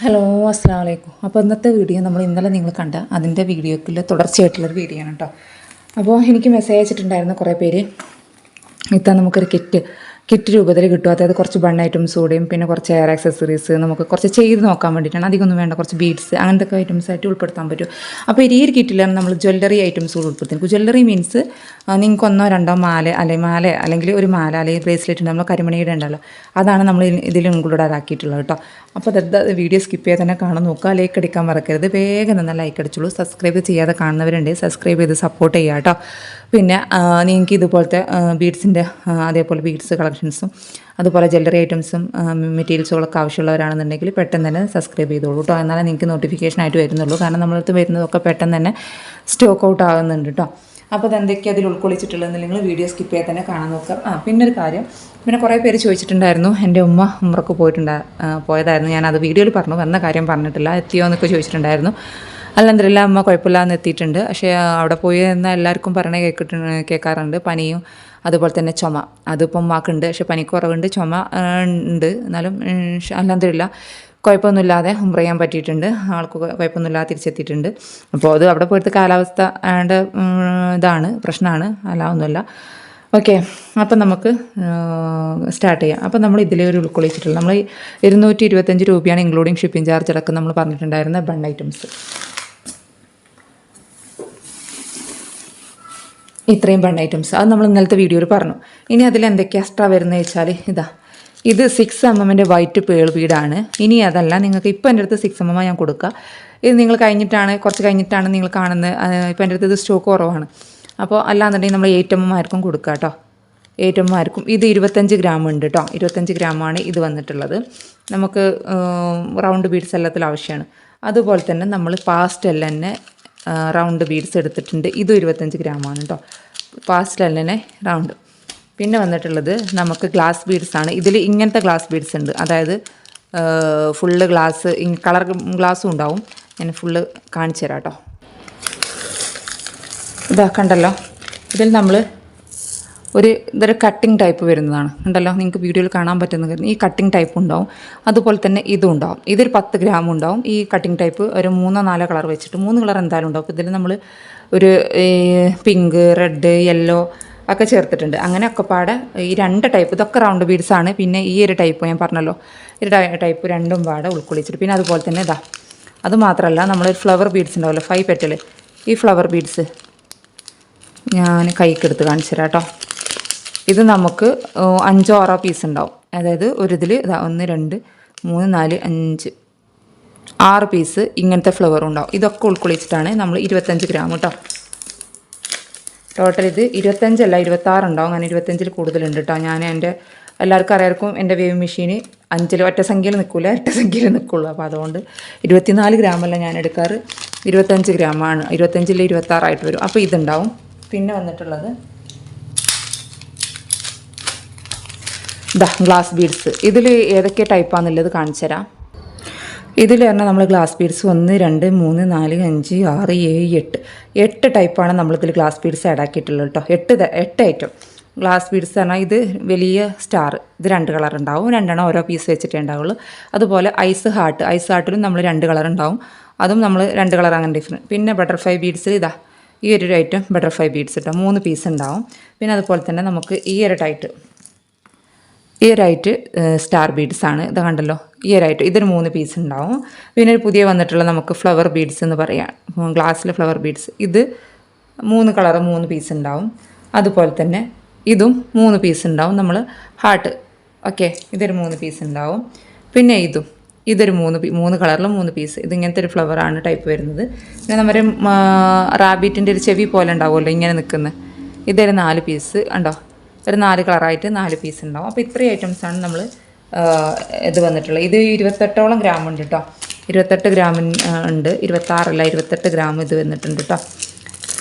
Hello അസ്സലാമു അലൈക്കും. അപ്പോൾ ഇന്നത്തെ വീഡിയോ ഇന്നലെ നിങ്ങൾ കണ്ട അതിൻ്റെ വീഡിയോക്കിൽ തുടർച്ചയായിട്ടുള്ളൊരു വീഡിയോ ആണ് കേട്ടോ. അപ്പോൾ എനിക്ക് മെസ്സേജ് അയച്ചിട്ടുണ്ടായിരുന്നു കുറേ പേര്, ഇത്താ നമുക്കൊരു കിറ്റ് രൂപത്തിൽ കിട്ടും. അതായത് കുറച്ച് ബൺ ഐറ്റംസ് കൂടെയും പിന്നെ കുറച്ച് എയർ ആക്സസറീസ് നമുക്ക് കുറച്ച് ചെയ്ത് നോക്കാൻ വേണ്ടിയിട്ടാണ്. അധികമൊന്നും വേണ്ട, കുറച്ച് ബീഡ്സ് അങ്ങനത്തെ ഐറ്റംസ് ആയിട്ട് ഉൾപ്പെടുത്താൻ പറ്റും. അപ്പോൾ ഈ ഒരു കിറ്റിലാണ് നമ്മൾ ജ്വല്ലറി ഐറ്റംസ് ഉൾപ്പെടുത്തുന്നത്. ജ്വല്ലറി മീൻസ് നിങ്ങൾക്ക് ഒന്നോ രണ്ടോ മാല അല്ലെങ്കിൽ ഒരു മാല അല്ലെങ്കിൽ ബ്രേസ്ലെറ്റ് നമ്മൾ കരിമണിയുടെ ഉണ്ടല്ലോ, അതാണ് നമ്മൾ ഇതിൽ ഇൻക്ലൂഡ് ആക്കിയിട്ടുള്ളത് കേട്ടോ. അപ്പോൾ വീഡിയോ സ്കിപ്പ് ചെയ്ത് തന്നെ കാണാൻ നോക്കുക. ലൈക്ക് അടിക്കാൻ മറക്കരുത്. വേഗം തന്നെ ലൈക്ക് അടിച്ചോളൂ. സബ്സ്ക്രൈബ് ചെയ്യാതെ കാണുന്നവരുണ്ട്, സബ്സ്ക്രൈബ് ചെയ്ത് സപ്പോർട്ട് ചെയ്യുക കേട്ടോ. പിന്നെ നിങ്ങൾക്ക് ഇതുപോലത്തെ ബീഡ്സിൻ്റെ അതേപോലെ ബീഡ്സ് കളക്ഷൻസും അതുപോലെ ജ്വല്ലറി ഐറ്റംസും മെറ്റീരിയൽസുകളൊക്കെ ആവശ്യമുള്ളവരാണെന്നുണ്ടെങ്കിൽ പെട്ടെന്ന് തന്നെ സബ്സ്ക്രൈബ് ചെയ്തോളൂ കേട്ടോ. എന്നാലേ നിങ്ങൾക്ക് നോട്ടിഫിക്കേഷനായിട്ട് വരുന്നുള്ളൂ. കാരണം നമ്മളടുത്ത് വരുന്നതൊക്കെ പെട്ടെന്ന് തന്നെ സ്റ്റോക്ക് ഔട്ട് ആകുന്നുണ്ട് കേട്ടോ. അപ്പോൾ അതെന്തൊക്കെയാണ് അതിൽ ഉൾക്കൊള്ളിച്ചിട്ടുള്ളതെന്ന് നിങ്ങൾ വീഡിയോ സ്കിപ്പ് ചെയ്യാൻ തന്നെ കാണാൻ നോക്കുക. പിന്നെ ഒരു കാര്യം, പിന്നെ കുറേ പേര് ചോദിച്ചിട്ടുണ്ടായിരുന്നു, എൻ്റെ ഉമ്മ ഉംറക്ക് പോയതായിരുന്നു. ഞാനത് വീഡിയോയിൽ പറഞ്ഞു, വന്ന കാര്യം പറഞ്ഞിട്ടില്ല, എത്തിയോ എന്നൊക്കെ ചോദിച്ചിട്ടുണ്ടായിരുന്നു. അൽഹംദുലില്ലാ അമ്മ കുഴപ്പമില്ലാന്ന് എത്തിയിട്ടുണ്ട്. പക്ഷേ അവിടെ പോയി എന്നാൽ എല്ലാവർക്കും പറഞ്ഞേ കേൾക്കാറുണ്ട് പനിയും അതുപോലെ തന്നെ ചുമ. അതിപ്പം ഉമ്മാക്കുണ്ട്, പക്ഷേ പനി കുറവുണ്ട്, ചുമ ഉണ്ട്. എന്നാലും അൽഹംദുലില്ലാ കുഴപ്പമൊന്നുമില്ലാതെ ഉംറ ചെയ്യാൻ പറ്റിയിട്ടുണ്ട്. ആൾക്ക് കുഴപ്പമൊന്നുമില്ലാതെ തിരിച്ചെത്തിയിട്ടുണ്ട്. അപ്പോൾ അത് അവിടെ പോയിട്ട് കാലാവസ്ഥ ആണ്ട് ഇതാണ് പ്രശ്നമാണ്, അല്ലാതൊന്നുമില്ല. ഓക്കെ, അപ്പം നമുക്ക് സ്റ്റാർട്ട് ചെയ്യാം. അപ്പം നമ്മൾ ഇതിലേ ഒരു ഉൾക്കൊള്ളിച്ചിട്ടുള്ളത് നമ്മൾ 225 രൂപയാണ് ഇൻക്ലൂഡിങ് ഷിപ്പിംഗ് ചാർജ് അടക്കം നമ്മൾ പറഞ്ഞിട്ടുണ്ടായിരുന്ന ബൺ ഐറ്റംസ്. ഇത്രയും ബൺ ഐറ്റംസ് അത് നമ്മൾ ഇന്നലത്തെ വീഡിയോയിൽ പറഞ്ഞു. ഇനി അതിൽ എന്തൊക്കെയാണ് എക്സ്ട്രാ വരുന്നത് വെച്ചാൽ ഇത് 6 mm വൈറ്റ് പേൾ ബീഡാണ്. ഇനി അതല്ല, നിങ്ങൾക്ക് ഇപ്പോൾ എൻ്റെ അടുത്ത് 6 mm ഞാൻ കൊടുക്കുക. ഇത് നിങ്ങൾ കുറച്ച് കഴിഞ്ഞിട്ടാണ് നിങ്ങൾ കാണുന്നത്. ഇപ്പോൾ എൻ്റെ അടുത്ത് ഇത് സ്റ്റോക്ക് കുറവാണ്. അപ്പോൾ അല്ലാന്നുണ്ടെങ്കിൽ നമ്മൾ 8 mm ആയിരിക്കും കൊടുക്കുക കേട്ടോ. 8 mm ആയിരിക്കും. ഇത് 25 ഗ്രാം ഉണ്ട് കേട്ടോ. 25 ഗ്രാമാണ് ഇത് വന്നിട്ടുള്ളത്. നമുക്ക് റൗണ്ട് ബീഡ്സ് എല്ലാത്തിലും ആവശ്യമാണ്. അതുപോലെ തന്നെ നമ്മൾ പാസ്റ്റൽ തന്നെ റൗണ്ട് ബീഡ്സ് എടുത്തിട്ടുണ്ട്. ഇതും 25 ഗ്രാമാണ് കേട്ടോ. പാസ്റ്റൽ തന്നെ റൗണ്ട്. പിന്നെ വന്നിട്ടുള്ളത് നമുക്ക് ഗ്ലാസ് ബീഡ്സ് ആണ്. ഇതിൽ ഇങ്ങനത്തെ ഗ്ലാസ് ബീഡ്സ് ഉണ്ട്. അതായത് ഫുള്ള് ഗ്ലാസ്, കളർ ഗ്ലാസ്സും ഉണ്ടാവും. ഞാൻ ഫുള്ള് കാണിച്ചു തരാം കേട്ടോ. കണ്ടല്ലോ, ഇതിൽ നമ്മൾ ഇതൊരു കട്ടിങ് ടൈപ്പ് വരുന്നതാണ്. ഉണ്ടല്ലോ, നിങ്ങൾക്ക് വീഡിയോയിൽ കാണാൻ പറ്റുന്ന ഈ കട്ടിങ് ടൈപ്പ് ഉണ്ടാവും. അതുപോലെ തന്നെ ഇതും ഉണ്ടാവും. ഇതൊരു 10 ഗ്രാം ഉണ്ടാവും. ഈ കട്ടിങ് ടൈപ്പ് ഒരു 3-4 കളർ വെച്ചിട്ട് 3 കളർ എന്തായാലും ഉണ്ടാവും. അപ്പോൾ ഇതിൽ നമ്മൾ ഒരു പിങ്ക്, റെഡ്, യെല്ലോ ഒക്കെ ചേർത്തിട്ടുണ്ട്. അങ്ങനെ ഒക്കെ പാടെ ഈ 2 ടൈപ്പ് ഇതൊക്കെ റൗണ്ട് ബീഡ്സ് ആണ്. പിന്നെ ഈ ഒരു ടൈപ്പ് ഞാൻ പറഞ്ഞല്ലോ, ഈ ടൈപ്പ് രണ്ടും പാടെ ഉൾക്കൊള്ളിച്ചിട്ട്. പിന്നെ അതുപോലെ തന്നെ അത് മാത്രമല്ല, നമ്മളൊരു ഫ്ലവർ ബീഡ്സ് ഉണ്ടാവുമല്ലോ, 5 പെറ്റൽ. ഈ ഫ്ലവർ ബീഡ്സ് ഞാൻ കൈക്കെടുത്ത് കാണിച്ചു തരാം കേട്ടോ. ഇത് നമുക്ക് 5-6 പീസ് ഉണ്ടാവും. അതായത് ഒരു ഇതിൽ 1 2 3 4 5 6 പീസ് ഇങ്ങനത്തെ ഫ്ലവർ ഉണ്ടാവും. ഇതൊക്കെ ഉൾക്കൊള്ളിച്ചിട്ടാണ് നമ്മൾ 25 ഗ്രാം കേട്ടോ. ടോട്ടൽ ഇത് 25 അല്ല 26 ഉണ്ടാവും. അങ്ങനെ 25 കൂടുതലുണ്ട് കേട്ടോ. ഞാൻ എല്ലാവർക്കും അറിയാർക്കും എൻ്റെ വേവ് മെഷീന് 5 ഒറ്റ സംഖ്യയിൽ നിൽക്കില്ല, ഇരട്ട സംഖ്യയിൽ നിൽക്കുള്ളൂ. അപ്പോൾ അതുകൊണ്ട് 24 ഗ്രാമല്ല ഞാൻ എടുക്കാറ്, 25 ഗ്രാമാണ്. 25 26 ആയിട്ട് വരും. അപ്പോൾ ഇതുണ്ടാവും. പിന്നെ വന്നിട്ടുള്ളത് ഗ്ലാസ് ബീഡ്സ്. ഇതിൽ ഏതൊക്കെ ടൈപ്പാണെന്നുള്ളത് കാണിച്ചു തരാം. ഇതിൽ പറഞ്ഞാൽ നമ്മൾ ഗ്ലാസ് ബീഡ്സ് 1 2 3 4 5 6 7 8 ടൈപ്പാണ് നമ്മളിതിൽ ഗ്ലാസ് ബീഡ്സ് ആഡ് ആക്കിയിട്ടുള്ളത് കേട്ടോ. 8 ഐറ്റം ഗ്ലാസ് ബീഡ്സ് പറഞ്ഞാൽ ഇത് വലിയ സ്റ്റാർ, ഇത് 2 കളർ ഉണ്ടാവും. 2 ഓരോ പീസ് വെച്ചിട്ടേ ഉണ്ടാവുള്ളൂ. അതുപോലെ ഐസ് ഹാർട്ടിലും നമ്മൾ 2 കളർ ഉണ്ടാവും. അതും നമ്മൾ 2 കളർ അങ്ങനെ ഡിഫറെൻറ്റ്. പിന്നെ ബട്ടർഫ്ലൈ ബീഡ്സ് ഈ ഒരു ഐറ്റം ബട്ടർഫ്ലൈ ബീഡ്സ് കേട്ടോ, 3 പീസ് ഉണ്ടാവും. പിന്നെ അതുപോലെ തന്നെ നമുക്ക് ഈ ഒരു സ്റ്റാർ ബീഡ്സ് ആണ്. ഇത് കണ്ടല്ലോ, ഈ ഒരു ഇതൊരു 3 പീസ് ഉണ്ടാവും. പിന്നെ ഒരു പുതിയ വന്നിട്ടുള്ള നമുക്ക് ഫ്ലവർ ബീഡ്സ് എന്ന് പറയാം, ഗ്ലാസ്സിൽ ഫ്ലവർ ബീഡ്സ്. ഇത് 3 കളർ 3 പീസ് ഉണ്ടാവും. അതുപോലെ തന്നെ ഇതും 3 പീസ് ഉണ്ടാവും. നമ്മൾ ഹാർട്ട് ഓക്കെ, ഇതൊരു 3 പീസ് ഉണ്ടാവും. പിന്നെ ഇതൊരു 3 കളറിൽ 3 പീസ്. ഇതിങ്ങനത്തെ ഒരു ഫ്ലവറാണ് ടൈപ്പ് വരുന്നത്. പിന്നെ നമ്മുടെ റാബിറ്റിൻ്റെ ഒരു ചെവി പോലെ ഉണ്ടാവുമല്ലോ ഇങ്ങനെ നിൽക്കുന്നത്, ഇതൊരു 4 പീസ് ഉണ്ടോ, ഒരു 4 കളറായിട്ട് 4 പീസ് ഉണ്ടാവും. അപ്പോൾ ഇത്രയും ഐറ്റംസാണ് നമ്മൾ ഇത് വന്നിട്ടുള്ളത്. ഇത് 28ഓളം ഗ്രാം ഉണ്ട് കേട്ടോ. 28 ഗ്രാം ഉണ്ട്, 26 അല്ല 28 ഗ്രാം ഇത് വന്നിട്ടുണ്ട് കേട്ടോ.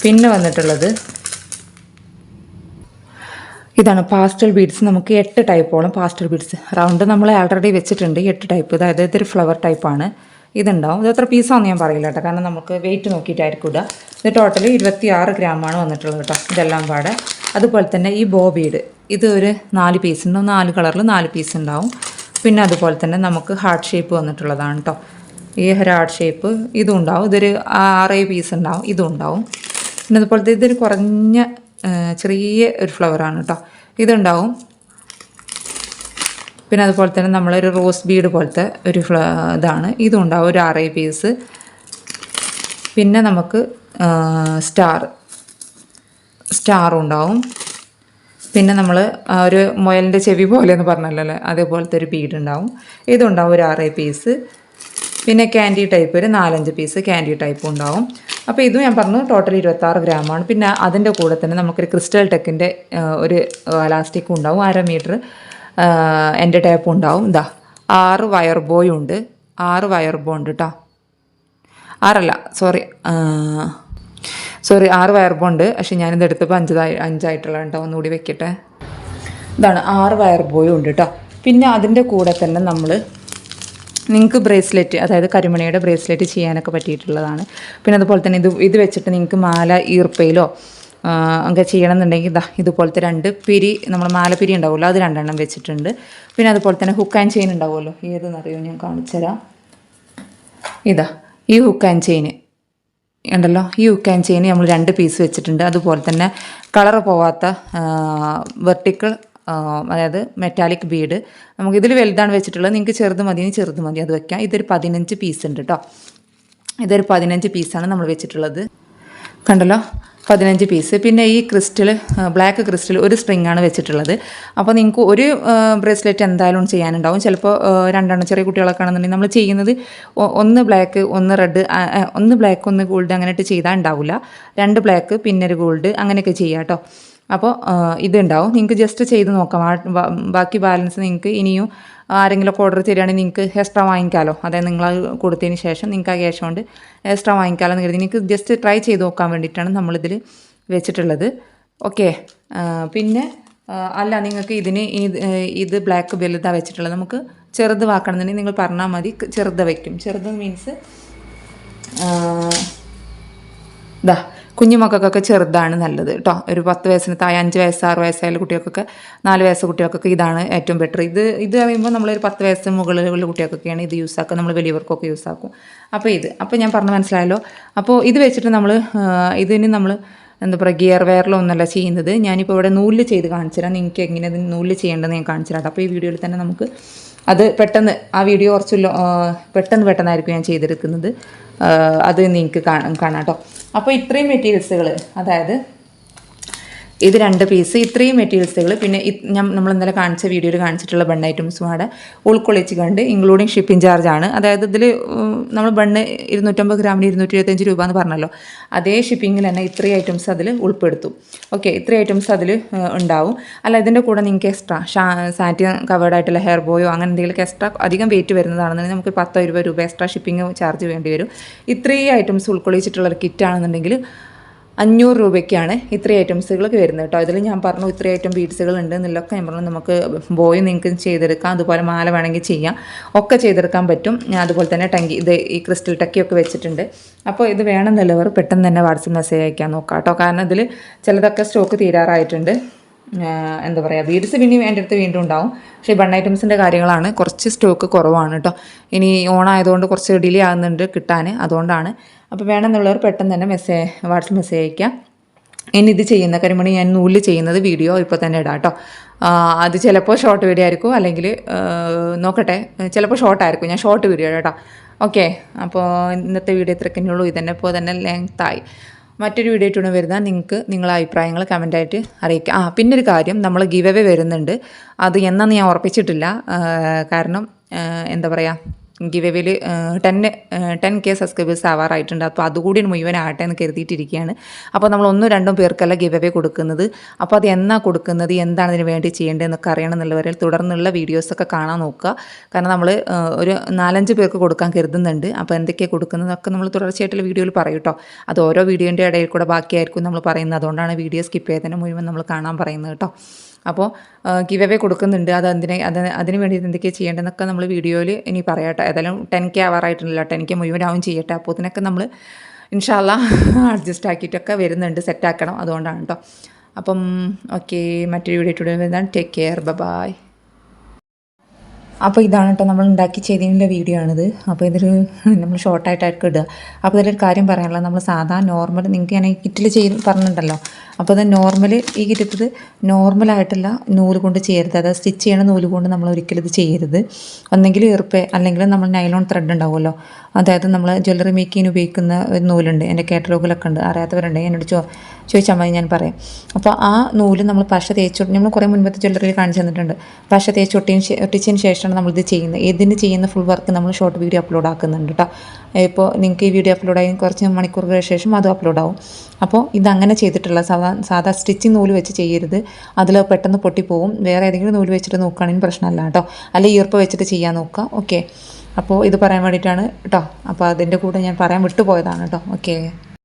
പിന്നെ വന്നിട്ടുള്ളത് ഇതാണ് പാസ്റ്റൽ ബീഡ്സ്. നമുക്ക് 8 ടൈപ്പോളം പാസ്റ്റൽ ബീഡ്സ് റൗണ്ട് നമ്മൾ ആൾറെഡി വെച്ചിട്ടുണ്ട്. 8 ടൈപ്പ്. അതായത് ഇതൊരു ഫ്ലവർ ടൈപ്പാണ്. ഇതുണ്ടാവും. ഇത് എത്ര പീസാണെന്ന് ഞാൻ പറയില്ല കേട്ടോ, കാരണം നമുക്ക് വെയിറ്റ് നോക്കിയിട്ടായിരിക്കും ഇടുക. ഇത് ടോട്ടൽ 26 ഗ്രാമാണ് വന്നിട്ടുള്ളത് കേട്ടോ, ഇതെല്ലാം പാടെ. അതുപോലെ തന്നെ ഈ ബോ ബീഡ്, ഇത് ഒരു 4 പീസ് ഉണ്ടാവും. 4 കളറിൽ 4 പീസ് ഉണ്ടാവും. പിന്നെ അതുപോലെ തന്നെ നമുക്ക് ഹാർട്ട് ഷേപ്പ് വന്നിട്ടുള്ളതാണ് കേട്ടോ. ഈ ഹാർട്ട് ഷേപ്പ് ഇതും ഉണ്ടാവും. ഇതൊരു 6 പീസ് ഉണ്ടാവും. ഇതും ഉണ്ടാവും. പിന്നെ അതുപോലത്തെ ഇതൊരു കുറഞ്ഞ ചെറിയ ഒരു ഫ്ലവറാണ് കേട്ടോ. ഇതുണ്ടാവും. പിന്നെ അതുപോലെ തന്നെ നമ്മളൊരു റോസ് ബീഡ് പോലത്തെ ഒരു ഇതാണ്. ഇതും ഉണ്ടാവും, ഒരു 6 പീസ്. പിന്നെ നമുക്ക് സ്റ്റാറും ഉണ്ടാവും. പിന്നെ നമ്മൾ ഒരു മുയലിൻ്റെ ചെവി പോലെ എന്ന് പറഞ്ഞല്ലോ, അതേപോലത്തെ ഒരു ബീഡ് ഉണ്ടാവും. ഇതുണ്ടാവും ഒരു 6 പീസ്. പിന്നെ ക്യാൻഡി ടൈപ്പ് ഒരു 4-5 പീസ് ക്യാൻഡി ടൈപ്പും ഉണ്ടാവും. അപ്പോൾ ഇതും ഞാൻ പറഞ്ഞു ടോട്ടൽ 26 ഗ്രാമാണ്. പിന്നെ അതിൻ്റെ കൂടെ തന്നെ നമുക്കൊരു ക്രിസ്റ്റൽ ടെക്കിൻ്റെ ഒരു എലാസ്റ്റിക്കും ഉണ്ടാവും. 1/2 മീറ്റർ എൻ്റെ ടേപ്പും ഉണ്ടാവും. 6 വയർ ബോയും ഉണ്ട്. 6 വയർ ബോ ഉണ്ട് കേട്ടോ. 6 വയർ ബോ ഉണ്ട്. പക്ഷേ ഞാനിത് എടുത്തപ്പോൾ 5 കേട്ടോ. ഒന്നുകൂടി വെക്കട്ടെ. ഇതാണ് 6 വയർ ബോയും ഉണ്ട് കേട്ടോ. പിന്നെ അതിൻ്റെ കൂടെ തന്നെ നിങ്ങൾക്ക് ബ്രേസ്ലെറ്റ്, അതായത് കരിമണിയുടെ ബ്രേസ്ലെറ്റ് ചെയ്യാനൊക്കെ പറ്റിയിട്ടുള്ളതാണ്. പിന്നെ അതുപോലെ തന്നെ ഇത് വെച്ചിട്ട് നിങ്ങൾക്ക് മാല ഈർപ്പയിലോ ഒക്കെ ചെയ്യണമെന്നുണ്ടെങ്കിൽ ഇതുപോലത്തെ 2 പിരി, നമ്മൾ മാലപ്പിരി ഉണ്ടാവുമല്ലോ, അത് 2 എണ്ണം വെച്ചിട്ടുണ്ട്. പിന്നെ അതുപോലെ തന്നെ ഹുക്ക് ആൻഡ് ചെയിൻ ഉണ്ടാവുമല്ലോ, ഏതെന്നറിയോ ഞാൻ കാണിച്ചു തരാം. ഈ ഹുക്ക് ആൻഡ് ചെയിൻ ഉണ്ടല്ലോ, ഈ ഹുക്ക് ആൻഡ് ചെയിൻ നമ്മൾ 2 പീസ് വെച്ചിട്ടുണ്ട്. അതുപോലെ തന്നെ കളർ പോവാത്ത വെർട്ടിക്കൽ, അതായത് മെറ്റാലിക് ബീഡ്. നമുക്കിതിൽ വലുതാണ് വെച്ചിട്ടുള്ളത്. നിങ്ങൾക്ക് ചെറുത് മതി അത് വെക്കാം. ഇതൊരു 15 പീസ് ഉണ്ട് കേട്ടോ. ഇതൊരു 15 പീസാണ് നമ്മൾ വെച്ചിട്ടുള്ളത്. കണ്ടല്ലോ, 15 പീസ്. പിന്നെ ഈ ബ്ലാക്ക് ക്രിസ്റ്റൽ ഒരു സ്ട്രിങ് ആണ് വെച്ചിട്ടുള്ളത്. അപ്പോൾ നിങ്ങൾക്ക് ഒരു ബ്രേസ്ലെറ്റ് എന്തായാലും ചെയ്യാനുണ്ടാവും. ചിലപ്പോൾ 2 എണ്ണം, ചെറിയ കുട്ടികളൊക്കെ ആണെന്നുണ്ടെങ്കിൽ നമ്മൾ ചെയ്യുന്നത് 1 ബ്ലാക്ക് 1 റെഡ്, 1 ബ്ലാക്ക് 1 ഗോൾഡ് അങ്ങനെയായിട്ട് ചെയ്താൽ ഉണ്ടാവില്ല. 2 ബ്ലാക്ക് പിന്നെ ഒരു ഗോൾഡ് അങ്ങനെയൊക്കെ ചെയ്യാം കേട്ടോ. അപ്പോൾ ഇതുണ്ടാവും. നിങ്ങൾക്ക് ജസ്റ്റ് ചെയ്ത് നോക്കാം. ബാക്കി ബാലൻസ് നിങ്ങൾക്ക് ഇനിയും ആരെങ്കിലുമൊക്കെ ഓർഡർ തരികയാണെങ്കിൽ നിങ്ങൾക്ക് എക്സ്ട്രാ വാങ്ങിക്കാമല്ലോ. അതായത് നിങ്ങൾ കൊടുത്തതിന് ശേഷം നിങ്ങൾക്ക് ആ ക്യാഷ് കൊണ്ട് എക്സ്ട്രാ വാങ്ങിക്കാമല്ലോ എന്ന് കരുതി നിങ്ങൾക്ക് ജസ്റ്റ് ട്രൈ ചെയ്ത് നോക്കാൻ വേണ്ടിയിട്ടാണ് നമ്മളിതിൽ വെച്ചിട്ടുള്ളത്. ഓക്കെ. പിന്നെ അല്ല, നിങ്ങൾക്ക് ഇത് ബ്ലാക്ക് വലുതാണ് വെച്ചിട്ടുള്ളത്. നമുക്ക് ചെറുത് വാക്കണമെന്നുണ്ടെങ്കിൽ നിങ്ങൾ പറഞ്ഞാൽ മതി, ചെറുത് വയ്ക്കും. ചെറുത് മീൻസ് കുഞ്ഞു മക്കൾക്കൊക്കെ ചെറുതാണ് നല്ലത് കേട്ടോ. ഒരു 10 വയസ്സിന് താഴെ, 5 വയസ്സ് 6 വയസ്സായാലും കുട്ടികൾക്കൊക്കെ, 4 വയസ്സ് കുട്ടികൾക്കൊക്കെ ഇതാണ് ഏറ്റവും ബെറ്റർ. ഇത് പറയുമ്പോൾ നമ്മളൊരു 10 വയസ്സ് മുകളിലുള്ള കുട്ടികൾക്കൊക്കെയാണ് ഇത് യൂസ് ആക്കുക. നമ്മൾ വലിയവർക്കൊക്കെ യൂസ് ആക്കും. അപ്പോൾ ഞാൻ പറഞ്ഞ് മനസ്സിലായല്ലോ. അപ്പോൾ ഇത് വെച്ചിട്ട് ഇതിന് നമ്മൾ എന്താ പറയുക, ഗിയർ വെയറിലൊന്നുമല്ല ചെയ്യുന്നത്. ഞാനിപ്പോൾ ഇവിടെ നൂല് ചെയ്ത് കാണിച്ചു തരാം. നിങ്ങൾക്ക് എങ്ങനെ അത് നൂല് ചെയ്യേണ്ടതെന്ന് ഞാൻ കാണിച്ചു തരാം. അപ്പോൾ ഈ വീഡിയോയിൽ തന്നെ നമുക്ക് അത് പെട്ടെന്ന്, ആ വീഡിയോ കുറച്ച് പെട്ടെന്നായിരിക്കും ഞാൻ ചെയ്തെടുക്കുന്നത്. അത് നിങ്ങൾക്ക് കാണാം കേട്ടോ. അപ്പോൾ ഇത്രയും മെറ്റീരിയൽസുകൾ, അതായത് ഇത് 2 പീസ്, ഇത്രയും മെറ്റീരിയൽസുകൾ, പിന്നെ നമ്മൾ ഇന്നലെ കാണിച്ച വീഡിയോയിൽ കാണിച്ചിട്ടുള്ള ബൺ ഐറ്റംസും അവിടെ ഉൾക്കൊള്ളിച്ച് കണ്ട് ഇൻക്ലൂഡിങ് ഷിപ്പിംഗ് ചാർജാണ്. അതായത് ഇതിൽ നമ്മൾ ബണ്ണ് 250 ഗ്രാമിന് 225 രൂപ എന്ന് പറഞ്ഞല്ലോ, അതേ ഷിപ്പിങ്ങിൽ തന്നെ ഇത്രയും ഐറ്റംസ് അതിൽ ഉൾപ്പെടുത്തും. ഓക്കെ, ഇത്രയും ഐറ്റംസ് അതിൽ ഉണ്ടാവും. അല്ല, ഇതിൻ്റെ കൂടെ നിങ്ങൾക്ക് എക്സ്ട്രാ സാറ്റിൻ കവേർഡ് ആയിട്ടുള്ള ഹെയർ ബോയോ അങ്ങനെ എന്തെങ്കിലും എക്സ്ട്രാ അധികം വെയിറ്റ് വരുന്നതാണെന്നുണ്ടെങ്കിൽ നമുക്ക് 10-20 രൂപ എക്സ്ട്രാ ഷിപ്പിംഗ് ചാർജ് വേണ്ടി വരും. ഇത്രയും ഐറ്റംസ് ഉൾക്കൊള്ളിച്ചിട്ടുള്ളൊരു കിറ്റാണെന്നുണ്ടെങ്കിൽ 500 രൂപയ്ക്കാണ് ഇത്രയും ഐറ്റംസുകളൊക്കെ വരുന്നത് കേട്ടോ. ഇതിൽ ഞാൻ പറഞ്ഞു ഇത്രയും ഐറ്റം ബീഡ്സുകൾ ഉണ്ട് എന്നുള്ളതൊക്കെ ഞാൻ പറഞ്ഞു. നമുക്ക് ബോയ് നിങ്ങൾക്ക് ചെയ്തെടുക്കാം, അതുപോലെ മാല വേണമെങ്കിൽ ചെയ്യാം, ഒക്കെ ചെയ്തെടുക്കാൻ പറ്റും. അതുപോലെ തന്നെ ഈ ക്രിസ്റ്റൽ ടക്കിയൊക്കെ വെച്ചിട്ടുണ്ട്. അപ്പോൾ ഇത് വേണമെന്നുള്ളവർ പെട്ടെന്ന് തന്നെ വാട്സപ്പ് മെസ്സേജ് അയക്കാൻ നോക്കാം കേട്ടോ. കാരണം ഇതിൽ ചിലതൊക്കെ സ്റ്റോക്ക് തീരാറായിട്ടുണ്ട്. എന്താ പറയുക, ബീഡ്സ് പിന്നെ എൻ്റെ അടുത്ത് വീണ്ടും ഉണ്ടാവും. പക്ഷേ ബൺ ഐറ്റംസിൻ്റെ കാര്യങ്ങളാണ് കുറച്ച് സ്റ്റോക്ക് കുറവാണ് കേട്ടോ. ഇനി ഓണായതുകൊണ്ട് കുറച്ച് ഡിലേ ആകുന്നുണ്ട് കിട്ടാൻ, അതുകൊണ്ടാണ്. അപ്പോൾ വേണമെന്നുള്ളവർ പെട്ടെന്ന് തന്നെ വാട്സപ്പ് മെസ്സേജ് അയക്കാം. ഇനി ഇത് ചെയ്യുന്ന കരിമണി ഞാൻ നൂലിൽ ചെയ്യുന്നത് വീഡിയോ ഇപ്പോൾ തന്നെ ഇടാം കേട്ടോ. അത് ചിലപ്പോൾ ഷോർട്ട് വീഡിയോ ആയിരിക്കും, അല്ലെങ്കിൽ നോക്കട്ടെ, ചിലപ്പോൾ ഷോർട്ടായിരിക്കും. ഞാൻ ഷോർട്ട് വീഡിയോ കേട്ടോ. ഓക്കെ, അപ്പോൾ ഇന്നത്തെ വീഡിയോ ഇത്രയൊക്കെ ഉള്ളൂ. ഇതന്നെ ഇപ്പോൾ തന്നെ ലെങ്തായി. മറ്റൊരു വീഡിയോ ആയിട്ടാണ് വരുന്നത്. നിങ്ങളെ അഭിപ്രായങ്ങൾ കമൻറ്റായിട്ട് അറിയിക്കുക. പിന്നെ ഒരു കാര്യം, നമ്മൾ ഗിവ് അവേ വരുന്നുണ്ട്. അത് എന്നാന്ന് ഞാൻ ഉറപ്പിച്ചിട്ടില്ല. കാരണം എന്താ പറയുക, ഗിവ് അവേയിൽ 10K സബ്സ്ക്രൈബേഴ്സ് ആവാറായിട്ടുണ്ട്. അപ്പോൾ അതുകൂടി മുഴുവനാകട്ടെ എന്ന് കരുതിയിട്ടിരിക്കുകയാണ്. അപ്പോൾ നമ്മൾ 1-2 പേർക്കല്ല ഗിവ് അവേ കൊടുക്കുന്നത്. അപ്പോൾ അത് എന്നാ കൊടുക്കുന്നത്, എന്താണ് ഇതിന് വേണ്ടി ചെയ്യേണ്ടതെന്നൊക്കെ അറിയണമെന്നുള്ളവരിൽ തുടർന്നുള്ള വീഡിയോസൊക്കെ കാണാൻ നോക്കുക. കാരണം നമ്മൾ ഒരു 4-5 പേർക്ക് കൊടുക്കാൻ കരുതുന്നുണ്ട്. അപ്പോൾ എന്തൊക്കെയാണ് കൊടുക്കുന്നതൊക്കെ നമ്മൾ തുടർച്ചയായിട്ടുള്ള വീഡിയോയിൽ പറയും കേട്ടോ. അത് ഓരോ വീഡിയോൻ്റെ ഇടയിൽ കൂടെ ബാക്കിയായിരിക്കും നമ്മൾ പറയുന്നത്. അതുകൊണ്ടാണ് വീഡിയോ സ്കിപ്പ് ചെയ്തതിന് മുഴുവൻ നമ്മൾ കാണാൻ പറയുന്നത് കേട്ടോ. അപ്പോൾ ഗിവ് അവേ കൊടുക്കുന്നുണ്ട്. അതിന് വേണ്ടി എന്തൊക്കെയാണ് ചെയ്യേണ്ടതെന്നൊക്കെ നമ്മൾ വീഡിയോയിൽ ഇനി പറയാം കേട്ടോ. ഏതായാലും 10K ആവാറായിട്ടുണ്ടല്ലോ, 10K മുഴുവനാവും ചെയ്യട്ടെ. അപ്പോൾ ഇതിനൊക്കെ നമ്മൾ ഇൻഷാ അല്ലാഹ് അഡ്ജസ്റ്റ് ആക്കിയിട്ടൊക്കെ വരുന്നുണ്ട്, സെറ്റാക്കണം. അതുകൊണ്ടാണ് കേട്ടോ. അപ്പം ഓക്കെ, മറ്റൊരു വീഡിയോ വരുന്നതാണ്. Take care, bye. അപ്പോൾ ഇതാണ് കേട്ടോ നമ്മൾ ഉണ്ടാക്കി ചെയ്തതിൻ്റെ വീഡിയോ ആണിത്. അപ്പോൾ ഇതൊരു നമ്മൾ ഷോർട്ടായിട്ടായിരിക്കും ഇടുക. അപ്പോൾ ഇതിലൊരു കാര്യം പറയാനുള്ളത്, നമ്മൾ സാധാ നോർമൽ നിങ്ങൾക്ക് ഞാൻ ഈ കിറ്റിൽ പറഞ്ഞിട്ടുണ്ടല്ലോ. അപ്പോൾ അത് നോർമൽ ഈ കിറ്റത് നോർമലായിട്ടുള്ള നൂല് കൊണ്ട് ചെയ്യരുത്. അതായത് സ്റ്റിച്ച് ചെയ്യണ നൂല് കൊണ്ട് നമ്മൾ ഒരിക്കലും ഇത് ചെയ്യരുത്. ഒന്നെങ്കിൽ ഈർപ്പ അല്ലെങ്കിൽ നമ്മൾ നൈലോൺ ത്രെഡ് ഉണ്ടാവുമല്ലോ, അതായത് നമ്മൾ ജ്വല്ലറി മേക്കിങ്ങിന് ഉപയോഗിക്കുന്ന ഒരു നൂലുണ്ട്, എൻ്റെ കാറ്റലോഗിലൊക്കെ ഉണ്ട്. അറിയാത്തവരുണ്ടെങ്കിൽ എന്നോട് ചോദിച്ചാൽ മതി, ഞാൻ പറയാം. അപ്പോൾ ആ നൂല് നമ്മൾ പശ തേച്ചൊട്ടി, നമ്മൾ കുറേ മുൻപത്തെ ജ്വല്ലറിയിൽ കാണിച്ചു തന്നിട്ടുണ്ട്. പശ ഒട്ടിച്ചതിന് ശേഷമാണ് നമ്മളിത് ചെയ്യുന്നത്. ഇതിന് ചെയ്യുന്ന ഫുൾ വർക്ക് നമ്മൾ ഷോർട്ട് വീഡിയോ അപ്ലോഡ് ആക്കുന്നുണ്ട് കേട്ടോ. ഇപ്പോൾ നിങ്ങൾക്ക് ഈ വീഡിയോ അപ്ലോഡ് ആയി കുറച്ച് മണിക്കൂറുകൾക്ക് ശേഷം അതും അപ്ലോഡ് ആവും. അപ്പോൾ ഇതങ്ങനെ ചെയ്തിട്ടുള്ള സാധാ സ്റ്റിച്ചിങ് നൂല് വെച്ച് ചെയ്യരുത്. അതിൽ പെട്ടെന്ന് പൊട്ടിപ്പോവും. വേറെ ഏതെങ്കിലും നൂല് വെച്ചിട്ട് നോക്കുകയാണെങ്കിൽ പ്രശ്നമല്ല കേട്ടോ. അല്ലെങ്കിൽ ഈർപ്പ വെച്ചിട്ട് ചെയ്യാൻ നോക്കുക. ഓക്കെ, അപ്പോൾ ഇത് പറയാൻ വേണ്ടിയിട്ടാണ് കേട്ടോ. അപ്പോൾ അതിൻ്റെ കൂടെ ഞാൻ പറയാൻ വിട്ടുപോയതാണ് കേട്ടോ. ഓക്കെ.